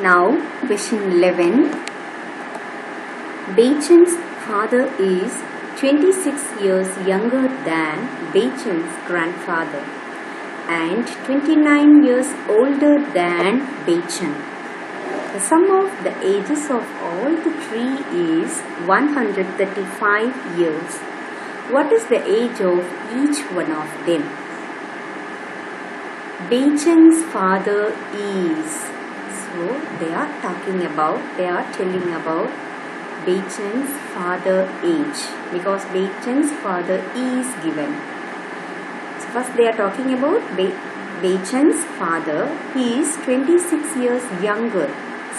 Now, question 11. Beichen's father is 26 years younger than Beichen's grandfather and 29 years older than Beichen. The sum of the ages of all the three is 135 years. What is the age of each one of them? Beichen's father is. So they are telling about Beichen's father age because Beichen's father is given. So first they are talking about Beichen's father. He is 26 years younger,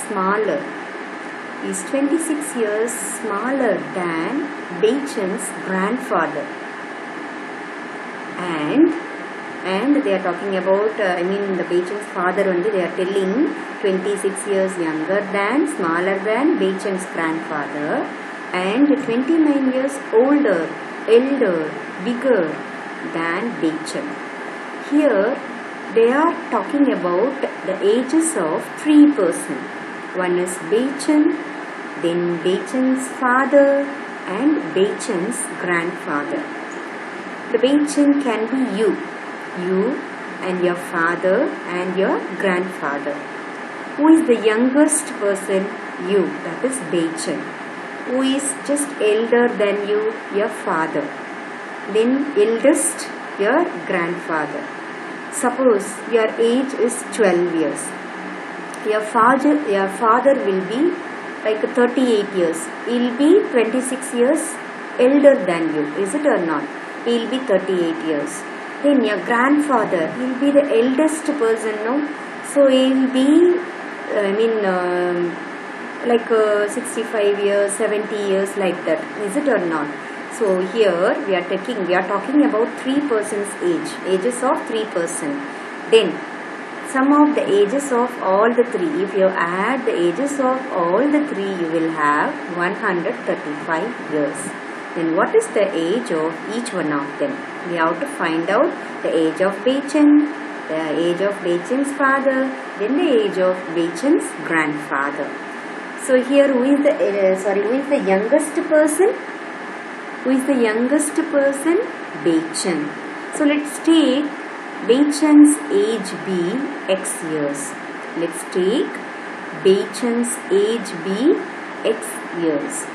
smaller. He is 26 years smaller than Beichen's grandfather. And they are talking about, the Beichen's father only, they are telling 26 years younger than, smaller than Beichen's grandfather and 29 years older, elder, bigger than Beichen. Here they are talking about the ages of three persons. One is Beichen, then Beichen's father and Beichen's grandfather. The Beichen can be you and your father and your grandfather. Who is the youngest person? You, that is Beichen. Who is just elder than you? Your father. Then eldest, your grandfather. Suppose your age is 12 years. Your father will be like 38 years. He will be 26 years elder than you. Is it or not? He will be 38 years. Then your grandfather, he will be the eldest person, no? So he will be, 65 years, 70 years like that. Is it or not? So here we are talking about three persons' ages of three persons. Then sum of the ages of all the three. If you add the ages of all the three, you will have 135 years. Then what is the age of each one of them? We have to find out the age of Beichen, the age of Beichen's father, then the age of Beichen's grandfather. So here who is the youngest person? Who is the youngest person? Beichen. So let's take Beichen's age be X years. Let's take Beichen's age be X years.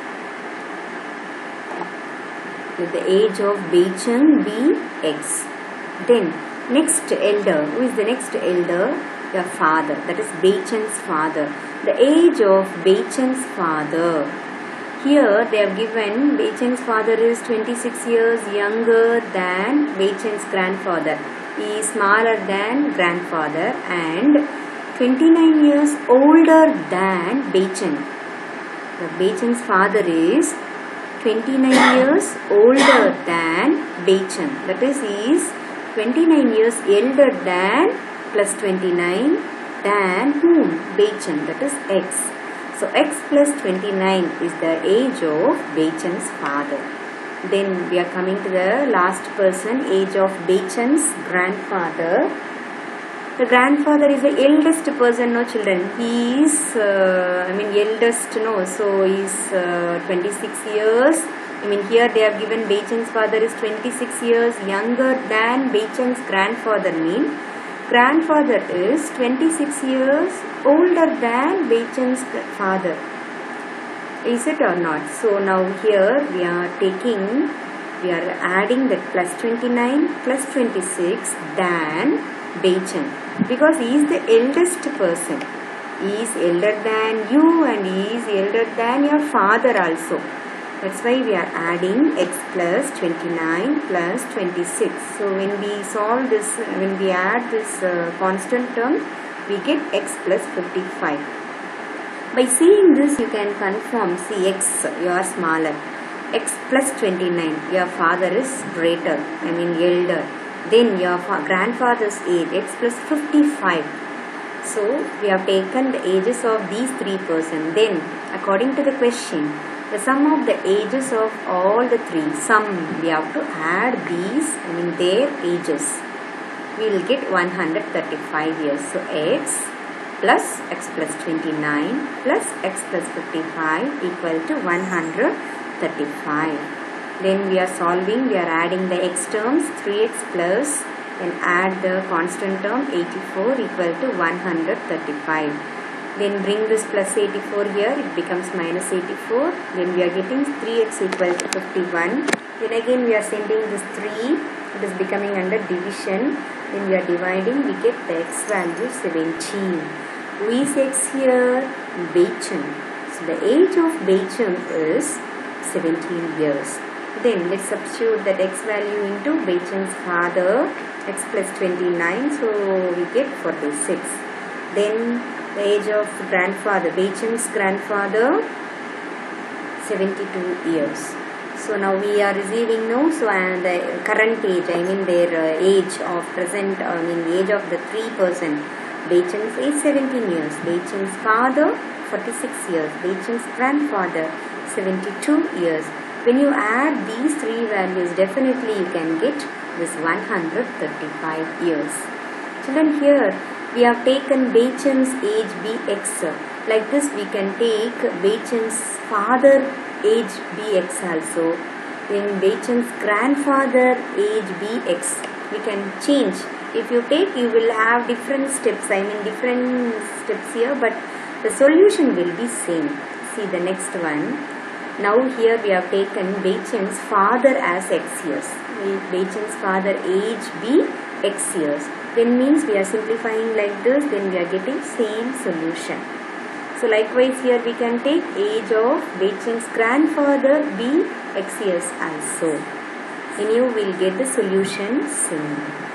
Let the age of Beichen be X. Then next elder. Who is the next elder? Your father. That is Beichen's father. The age of Beichen's father. Here they have given Beichen's father is 26 years younger than Beichen's grandfather. He is smaller than grandfather and 29 years older than Beichen. The Beichen's father is 29 years older than Beichen. That is, he is 29 years elder than plus 29 than whom? Beichen. That is X. So X plus 29 is the age of Beichen's father. Then we are coming to the last person, age of Beichen's grandfather. The grandfather is the eldest person, no children. He is, eldest, no. So he is 26 years. Here they have given Beichen's father is 26 years younger than Beichen's grandfather. Grandfather is 26 years older than Beichen's father. Is it or not? So now here we are adding that plus 29 plus 26 than Beichen. Because he is the eldest person. He is elder than you and he is elder than your father also. That's why we are adding X plus 29 plus 26. So when we solve this, when we add this constant term, we get X plus 55. By seeing this, you can confirm, see X, you are smaller. X plus 29, your father is greater, elder. Then your grandfather's age, X plus 55. So we have taken the ages of these three persons. Then according to the question, the sum of the ages of all the three, we have to add these, their ages. We will get 135 years. So X plus x plus 29 plus x plus 55 equal to 135. Then we are solving, we are adding the x terms, 3x plus, and add the constant term 84 equal to 135. Then bring this plus 84 here, it becomes minus 84. Then we are getting 3x equal to 51. Then again we are sending this 3, it is becoming under division. Then we are dividing, we get the x value 17. Who is x here? Beicheng. So the age of Beicheng is 17 years. Then let's substitute that x value into Beicheng's father, x plus 29, so we get 46. Then the age of grandfather, Beicheng's grandfather, 72 years. So now we are receiving now, so and the current age, I mean their age of present, I mean the age of the 3%. Beicheng's age 17 years, Beicheng's father 46 years, Beicheng's grandfather 72 years. When you add these three values, definitely you can get this 135 years. Children, here we have taken Beicheng's age bx. Like this we can take Beicheng's father age bx also. Then Beicheng's grandfather age bx. We can change. If you take, you will have different steps. I mean different steps here, but the solution will be same. See the next one. Now here we have taken Beicheng's father as x years. Beicheng's father age be x years. Then means we are simplifying like this. Then we are getting same solution. So likewise here we can take age of Beicheng's grandfather be x years also. Then you will get the solution same.